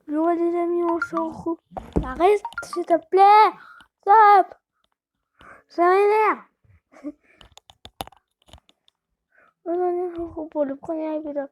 Bonjour les amis, on se retrouve. Arrête, s'il te plaît. Stop. Ça m'énerve. Aujourd'hui, on se retrouve pour le premier épisode.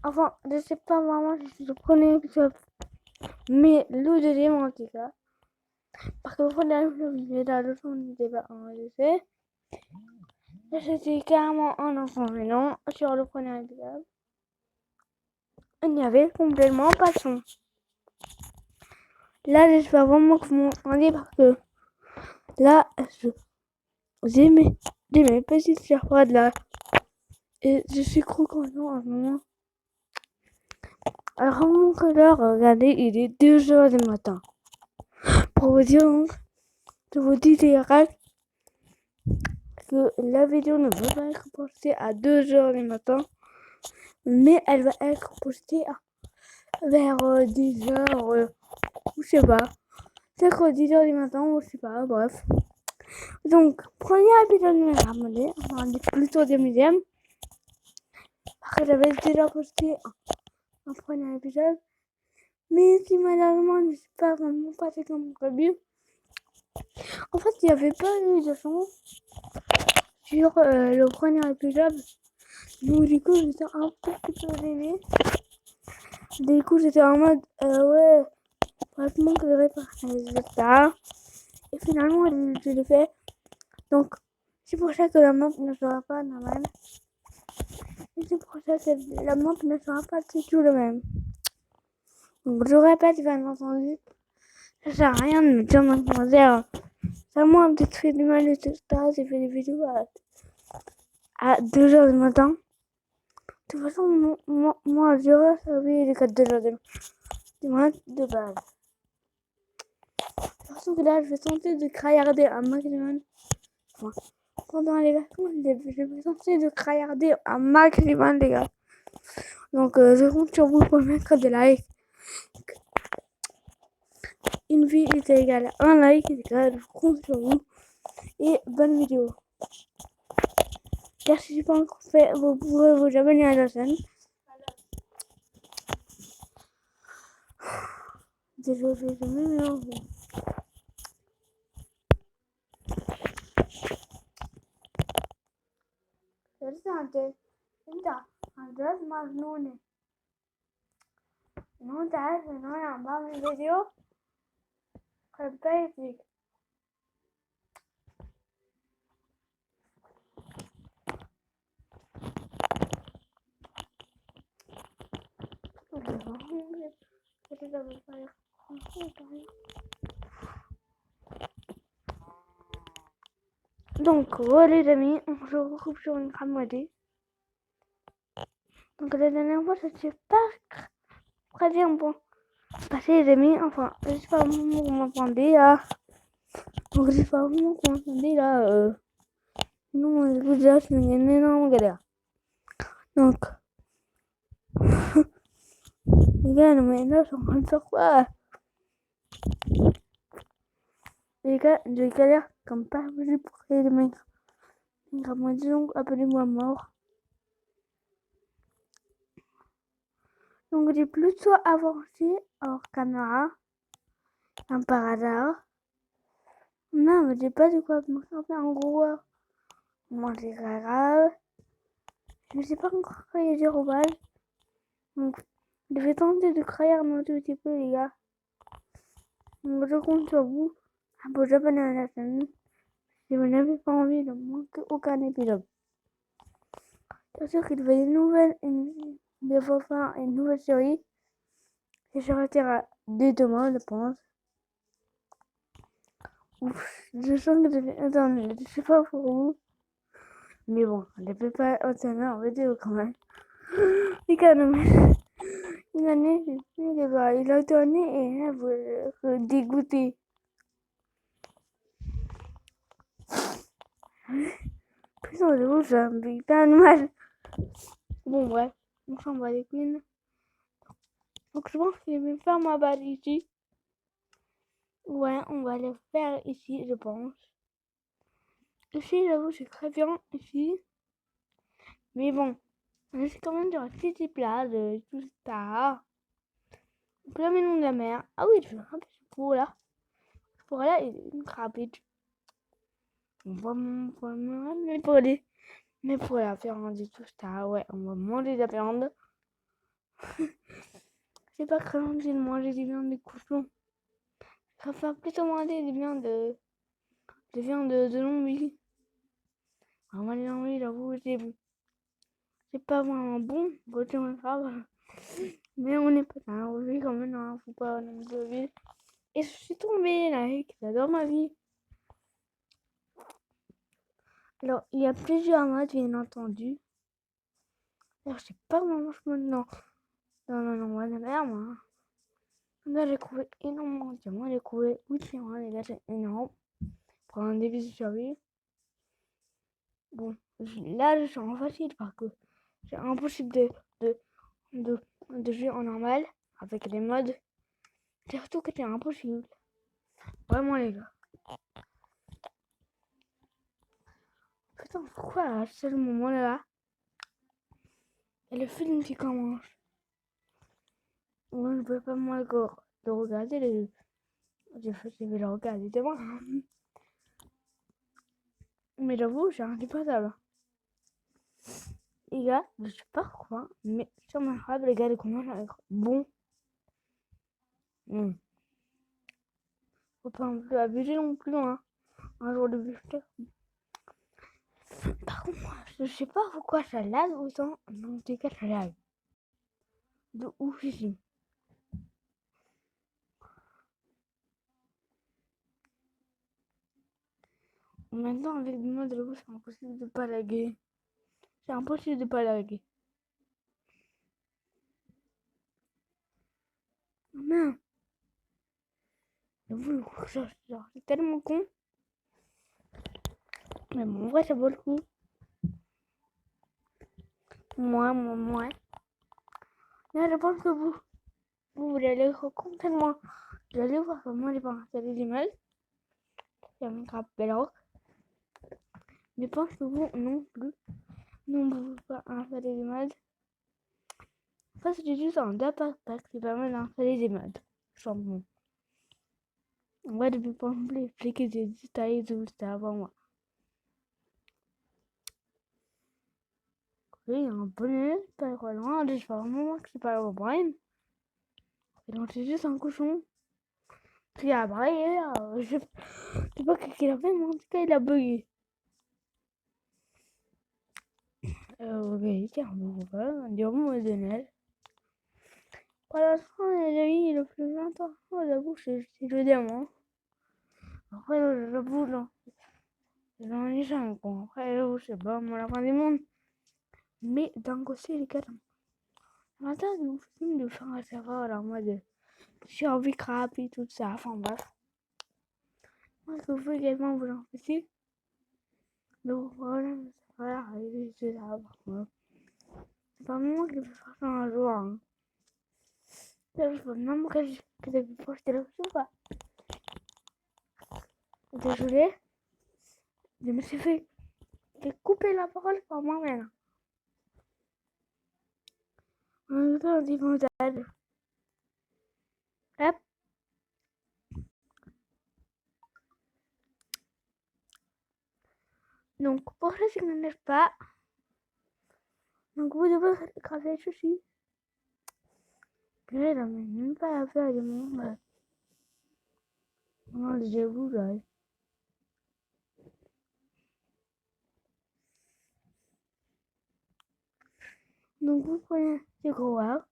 Enfin, je sais pas vraiment si c'est le premier épisode, mais le deuxième en tout cas. Parce que le premier épisode, j'ai la leçon du débat enregistré. C'était carrément un inconvénient sur le premier épisode. Il n'y avait complètement pas de son. Là, j'espère vraiment que vous m'entendez parce que là, j'ai mes petites surprises là. Et je suis trop content en ce moment. Alors, mon l'heure, regardez, il est 2h du matin. Pour vous dire, donc, je vous dis direct que la vidéo ne va pas être postée à 2h du matin, mais elle va être postée vers 10h, je sais pas. C'est que 10h du matin, ou je sais pas, bref. Donc, premier épisode de la ramonnée, enfin, plutôt deuxième. Parce que j'avais déjà posté un premier épisode. Mais si malheureusement, je ne suis pas vraiment passé comme prévu. En fait, il n'y avait pas eu de son sur le premier épisode. Donc, du coup, j'étais un peu gênée. Du coup, j'étais en mode, ouais, franchement, que j'aurais pas résultat. Et finalement, je l'ai fait. Donc, c'est pour ça que la map ne sera pas normale. Et c'est pour ça que la map ne sera pas du tout le même. Donc, je répète, bien entendu, ça sert à rien de me dire dans les commentaires. Ça moi un petit fait du mal et tout ça, j'ai fait des vidéos à 2h du matin. De toute façon, moi j'aurais servi les 2h du matin de base. De toute façon, que là, je vais tenter de craillarder un maximum. Enfin, pendant les vacances, je vais tenter de craillarder un maximum, les gars. Donc, je compte sur vous pour mettre des likes. Une vie est égale à un like, les gars. Je compte sur vous. Et bonne vidéo. Car si ce n'est pas encore fait, vous pourrez vous abonner à la chaîne. Désolé, je m'énerve. Interessante. Então, agora mais nune. Não tá, não é uma vídeo. Basic. Donc, les amis, on se retrouve sur une cramoisie. Donc, la dernière fois, ça s'est pas très bien bon passé, les amis. Enfin, j'espère vraiment que vous m'entendez là. Donc, j'espère vraiment que vous m'entendez là. Non, je vous dis là, c'est une énorme galère. Donc, les gars, mais là, je suis en train de faire quoi? Les gars, je galère comme pas possible pour créer des mecs. Donc, appelez-moi mort. Donc, j'ai plutôt avancé hors caméra. Un par hasard. Non, mais j'ai pas de quoi me faire en gros. Moi, c'est pas grave. Je sais pas encore créer des roubages. Donc, je vais tenter de créer un tout petit peu, les gars. Donc, je compte sur vous pour vous abonner à la chaîne. Si vous n'avez pas envie de manquer aucun épisode. Bien sûr qu'il y a des nouvelles, des fois faire une nouvelle série. Et je retire dès demain, je pense. Ouf, je sens que je vais attendre, je sais pas pour vous. Mais bon, je ne peux pas entraîner en vidéo quand même. Les gars, non mais... Il a tourné et là, vous dégoûté. Putain, de vous, ça me fait pas de mal. Bon, bref, on s'en va les couilles. Donc, je pense que je vais faire ma balle ici. Ouais, on va le faire ici, je pense. Ici, j'avoue, c'est très bien, ici. Mais bon, je suis quand même sur un petit plat de tout ça. Donc la maison de la mer. Ah oui, je vais un petit pour là. Pour là, il y a une crapette. On va mais pour la viande et tout ça, ouais, on va manger de la viande. C'est pas très gentil de manger des viandes de cochon. Ça va plutôt manger des viandes de zombies. Vraiment les zombies, j'avoue, c'est pas vraiment bon. Bon, c'est pas grave. Mais on n'est pas dans la vie quand même, hein, faut pas non plus. Et je suis tombée là, j'adore ma vie. Alors, il y a plusieurs modes, bien entendu. Alors, je sais pas comment je me dans l'endroit de mer, moi. Là, j'ai trouvé énormément de diamants. J'ai trouvé 8 diamants, les gars, c'est énorme. Pour un début de survie. Bon, là, je suis en facile parce que c'est impossible de jouer en normal avec les modes. Surtout que c'est impossible. Vraiment, les gars. Putain, pourquoi à ce moment-là, il y a le film qui commence. Moi, je ne peux pas moi de regarder les. Je vais le regarder demain. Mais j'avoue, j'ai un pas ça. Les gars, je sais pas pourquoi, mais sur ma rab, les gars, les commencent à être bons. Faut pas non plus abuser non plus, hein. Un jour de buffet. Par contre, moi, je sais pas pourquoi ça lag autant. Non, t'es cas, ça lag. De ouf ici. Maintenant, avec le mode de c'est impossible de pas laguer. C'est impossible de pas laguer. Non. J'avoue, le coup, c'est tellement con. Mais bon, en vrai, ça vaut le coup. Moi. Là, je pense que vous allez complètement. Vous allez voir comment j'ai pas installé l'image. Il y a mon grave belle rock. Mais je pense que vous non plus. Non, vous pouvez pas installer des modes. En fait, c'est juste un data pack qui permet d'installer des modes. Simplement. En vrai, je ne peux pas non plus expliquer des détails de tout ça avant moi. Oui, il y a un bonnet, pas trop loin. J'espère vraiment que c'est pas le Brian. Et donc, c'est juste un cochon qui a braillé. Je sais pas ce qu'il a fait, mais en tout cas, il a bugué. Ok, tiens, bon, voilà, on dirait modèle. Pour l'instant, les amis, le plus important, j'avoue, c'est le diamant. Après, j'avoue, j'en ai 5 ans. Après, je sais pas, moi, la fin du monde. Mais d'un côté, les gars, matin, nous films de faire un serveur en mode survie crap et tout ça. Enfin, bref. Moi, ce que vous pouvez également vous en faire. Donc, voilà, ça va, c'est ça. C'est pas moi qui vais faire ça un jour. Hein. Là, je vois même que j'ai pu poster là-dessus ou pas. Désolé, je me suis fait couper la parole par moi-même. En même temps, on dit montage. Hop. Donc, pour ceux qui ne connaissent pas, donc vous devez graver ceci. Là, mais même pas à faire du monde. Non, je vous là. Donc, vous prenez ce gros arbre.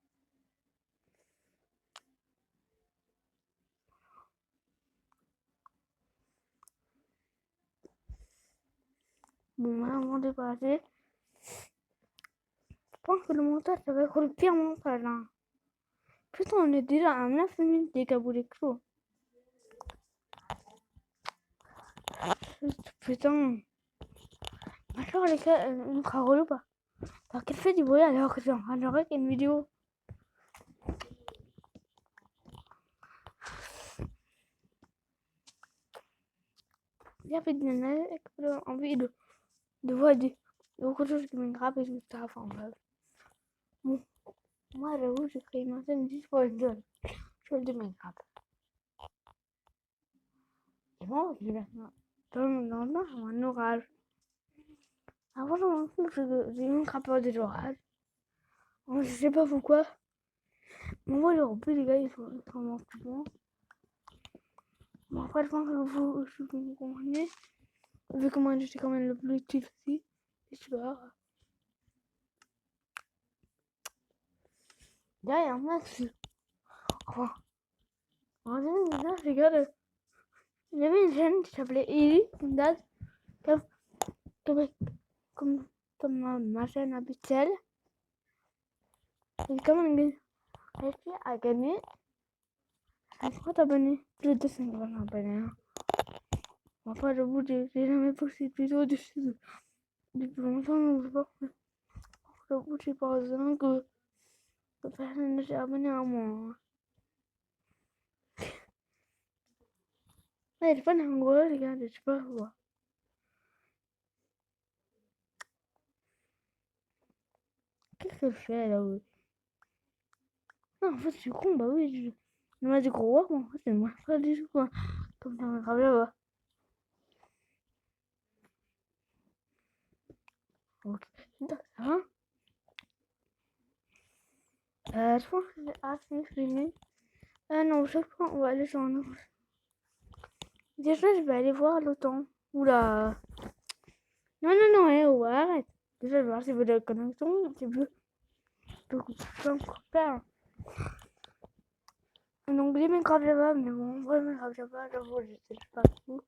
Bon, avant de passer, je pense que le montage, ça va être le pire montage. Hein. Putain, on est déjà à 9 minutes des caboulés clos. Putain. Alors, les gars, une carole ou pas? Alors, qu'elle fait du bruit alors que c'est en train de regarder une vidéo? J'avais envie de voir beaucoup de choses qui me grappent et tout ça. Enfin, bref. Bon, moi, j'avoue, j'ai créé ma chaîne juste pour une zone. jeu de Minecraft. Et bon, il est dans un orage. Avant, j'ai même pas des orages. Je sais pas pourquoi. On voit en plus les gars, ils sont vraiment plus bons. Bon, après, je pense que vous comprenez. Vu que moi, j'étais quand même le plus petit aussi. Et je sais pas. Derrière moi, c'est. Enfin. Je regarde. Il y avait une chaîne qui s'appelait Ellie, une date. Comme, comme ma chaîne habituelle. Et comme elle a gagné 50 abonnés. Plus de 50 abonnés. Enfin, j'avoue, j'ai jamais posté de vidéo dessus depuis longtemps. Donc j'avoue, j'ai pas besoin que personne ne s'est abonné à moi. Mais j'ai pas d'angoisse, regardez, je sais pas quoi. Qu'est-ce que je fais là, oui? Non, en fait, je suis con, bah oui, je mets du gros work, mais en fait, c'est moi pas du tout, quoi. Comme dans le grave là-bas. Ok, ça va? Je pense que c'est assez fini. Non, je sais pas, on va aller sur un autre. Déjà, je vais aller voir le temps. Oula. Non, non, non, oh, arrête. Déjà, je vais voir si vous avez la connexion, c'est plus. Je peux encore faire. Donc, j'ai Minecraft Java, mais bon, ouais, Minecraft Java, j'avoue, je sais pas tout.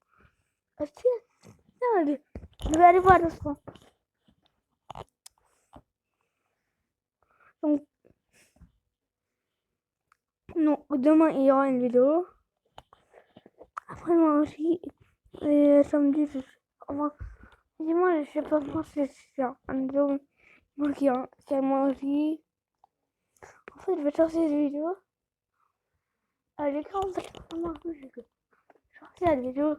Ah, tiens, allez, je vais aller voir le son. Donc, demain, il y aura une vidéo. Après, moi aussi, et samedi, enfin, dimanche, je sais pas, moi, c'est un jour, moi qui c'est moi aussi. En fait, je vais sortir des vidéos. À l'écran, en fait, moi, je vais sortir la vidéo.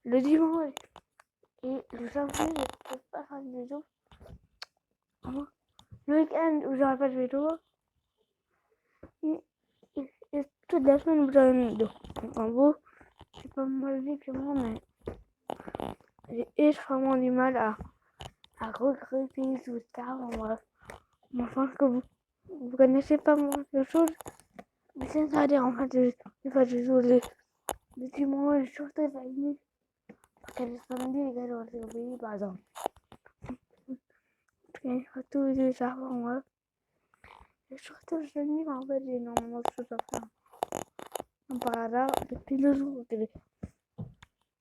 Le dimanche et le samedi, je peux pas faire de vidéo. Le week-end où j'aurai pas de vidéo. Et toute la semaine où j'aurai une vidéo. Donc en gros, c'est pas mal vu que moi, mais j'ai extrêmement du mal à regretter tout ça. Bon, je pense que vous connaissez pas moi de choses. Mais c'est ça à dire en fait, des fois je joue le dimanche, surtout la nuit. Parce que le samedi, les gars, j'aurais oublié par exemple. Et surtout les avant, moi. Et surtout le samedi, en fait, j'ai énormément de choses à faire. Par hasard, depuis 2 jours,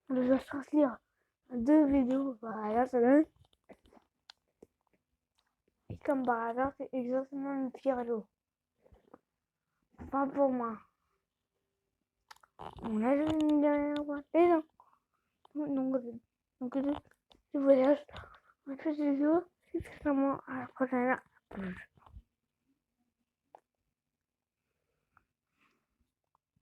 je dois sortir 2 vidéos par hasard, ça donne. Et comme par hasard, c'est exactement le pire jour. Pas pour moi. On a une dernière fois. Et non. Donc, je voyage. On fait des vidéos. C'est vraiment à la prochaine.